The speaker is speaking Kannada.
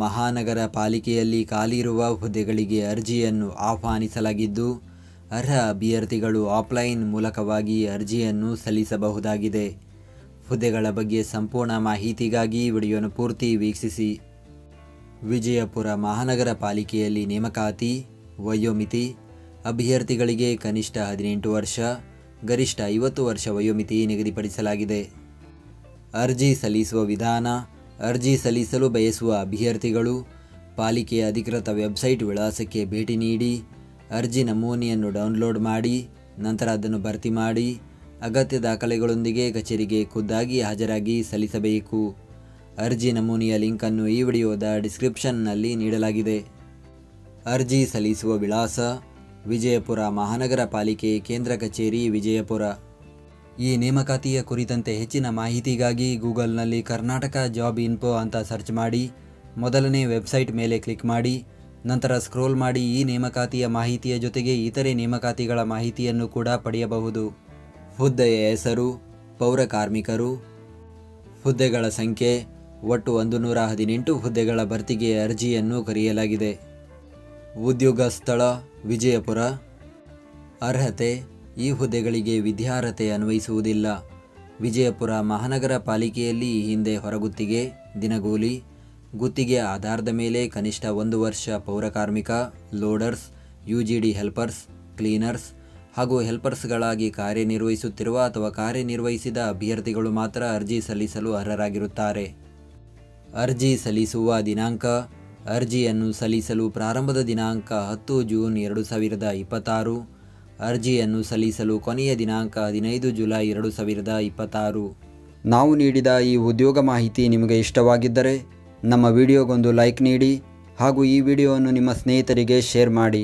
ಮಹಾನಗರ ಪಾಲಿಕೆಯಲ್ಲಿ ಖಾಲಿಯಿರುವ ಹುದ್ದೆಗಳಿಗೆ ಅರ್ಜಿಯನ್ನು ಆಹ್ವಾನಿಸಲಾಗಿದ್ದು, ಅರ್ಹ ಅಭ್ಯರ್ಥಿಗಳು ಆಫ್ಲೈನ್ ಮೂಲಕವಾಗಿ ಅರ್ಜಿಯನ್ನು ಸಲ್ಲಿಸಬಹುದಾಗಿದೆ. ಹುದ್ದೆಗಳ ಬಗ್ಗೆ ಸಂಪೂರ್ಣ ಮಾಹಿತಿಗಾಗಿ ವಿಡಿಯೋನ ಪೂರ್ತಿ ವೀಕ್ಷಿಸಿ. ವಿಜಯಪುರ ಮಹಾನಗರ ಪಾಲಿಕೆಯಲ್ಲಿ ನೇಮಕಾತಿ. ವಯೋಮಿತಿ: ಅಭ್ಯರ್ಥಿಗಳಿಗೆ ಕನಿಷ್ಠ 18 ವರ್ಷ, ಗರಿಷ್ಠ 50 ವರ್ಷ ವಯೋಮಿತಿ ನಿಗದಿಪಡಿಸಲಾಗಿದೆ. ಅರ್ಜಿ ಸಲ್ಲಿಸುವ ವಿಧಾನ: ಅರ್ಜಿ ಸಲ್ಲಿಸಲು ಬಯಸುವ ಅಭ್ಯರ್ಥಿಗಳು ಪಾಲಿಕೆಯ ಅಧಿಕೃತ ವೆಬ್ಸೈಟ್ ವಿಳಾಸಕ್ಕೆ ಭೇಟಿ ನೀಡಿ ಅರ್ಜಿ ನಮೂನೆಯನ್ನು ಡೌನ್ಲೋಡ್ ಮಾಡಿ ನಂತರ ಅದನ್ನು ಭರ್ತಿ ಮಾಡಿ ಅಗತ್ಯ ದಾಖಲೆಗಳೊಂದಿಗೆ ಕಚೇರಿಗೆ ಖುದ್ದಾಗಿ ಹಾಜರಾಗಿ ಸಲ್ಲಿಸಬೇಕು. ಅರ್ಜಿ ನಮೂನೆಯ ಲಿಂಕನ್ನು ಈ ವಿಡಿಯೋದ ಡಿಸ್ಕ್ರಿಪ್ಷನ್ನಲ್ಲಿ ನೀಡಲಾಗಿದೆ. ಅರ್ಜಿ ಸಲ್ಲಿಸುವ ವಿಳಾಸ: ವಿಜಯಪುರ ಮಹಾನಗರ ಪಾಲಿಕೆ ಕೇಂದ್ರ ಕಚೇರಿ, ವಿಜಯಪುರ. ಈ ನೇಮಕಾತಿಯ ಕುರಿತಂತೆ ಹೆಚ್ಚಿನ ಮಾಹಿತಿಗಾಗಿ ಗೂಗಲ್ನಲ್ಲಿ ಕರ್ನಾಟಕ ಜಾಬ್ ಇನ್ಫೋ ಅಂತ ಸರ್ಚ್ ಮಾಡಿ ಮೊದಲನೇ ವೆಬ್ಸೈಟ್ ಮೇಲೆ ಕ್ಲಿಕ್ ಮಾಡಿ ನಂತರ ಸ್ಕ್ರೋಲ್ ಮಾಡಿ ಈ ನೇಮಕಾತಿಯ ಮಾಹಿತಿಯ ಜೊತೆಗೆ ಇತರೆ ನೇಮಕಾತಿಗಳ ಮಾಹಿತಿಯನ್ನು ಕೂಡ ಪಡೆಯಬಹುದು. ಹುದ್ದೆಯ ಹೆಸರು: ಪೌರ ಕಾರ್ಮಿಕರು. ಹುದ್ದೆಗಳ ಸಂಖ್ಯೆ: ಒಟ್ಟು 118 ಹುದ್ದೆಗಳ ಭರ್ತಿಗೆ ಅರ್ಜಿಯನ್ನು ಕರೆಯಲಾಗಿದೆ. ಉದ್ಯೋಗ ಸ್ಥಳ: ವಿಜಯಪುರ. ಅರ್ಹತೆ: ಈ ಹುದ್ದೆಗಳಿಗೆ ವಿದ್ಯಾರ್ಹತೆ ಅನ್ವಯಿಸುವುದಿಲ್ಲ. ವಿಜಯಪುರ ಮಹಾನಗರ ಪಾಲಿಕೆಯಲ್ಲಿ ಈ ಹಿಂದೆ ಹೊರಗುತ್ತಿಗೆ, ದಿನಗೂಲಿ, ಗುತ್ತಿಗೆ ಆಧಾರದ ಮೇಲೆ ಕನಿಷ್ಠ 1 ವರ್ಷ ಪೌರಕಾರ್ಮಿಕ, ಲೋಡರ್ಸ್, ಯುಜಿಡಿ ಹೆಲ್ಪರ್ಸ್, ಕ್ಲೀನರ್ಸ್ ಹಾಗೂ ಹೆಲ್ಪರ್ಸ್ಗಳಾಗಿ ಕಾರ್ಯನಿರ್ವಹಿಸುತ್ತಿರುವ ಅಥವಾ ಕಾರ್ಯನಿರ್ವಹಿಸಿದ ಅಭ್ಯರ್ಥಿಗಳು ಮಾತ್ರ ಅರ್ಜಿ ಸಲ್ಲಿಸಲು ಅರ್ಹರಾಗಿರುತ್ತಾರೆ. ಅರ್ಜಿ ಸಲ್ಲಿಸುವ ದಿನಾಂಕ: ಅರ್ಜಿಯನ್ನು ಸಲ್ಲಿಸಲು ಪ್ರಾರಂಭದ ದಿನಾಂಕ 10 ಜೂನ್ 2026. ಅರ್ಜಿಯನ್ನು ಸಲ್ಲಿಸಲು ಕೊನೆಯ ದಿನಾಂಕ 15 ಜುಲೈ 2026. ನಾವು ನೀಡಿದ ಈ ಉದ್ಯೋಗ ಮಾಹಿತಿ ನಿಮಗೆ ಇಷ್ಟವಾಗಿದ್ದರೆ ನಮ್ಮ ವಿಡಿಯೋಗೊಂದು ಲೈಕ್ ನೀಡಿ ಹಾಗೂ ಈ ವಿಡಿಯೋವನ್ನು ನಿಮ್ಮ ಸ್ನೇಹಿತರಿಗೆ ಶೇರ್ ಮಾಡಿ.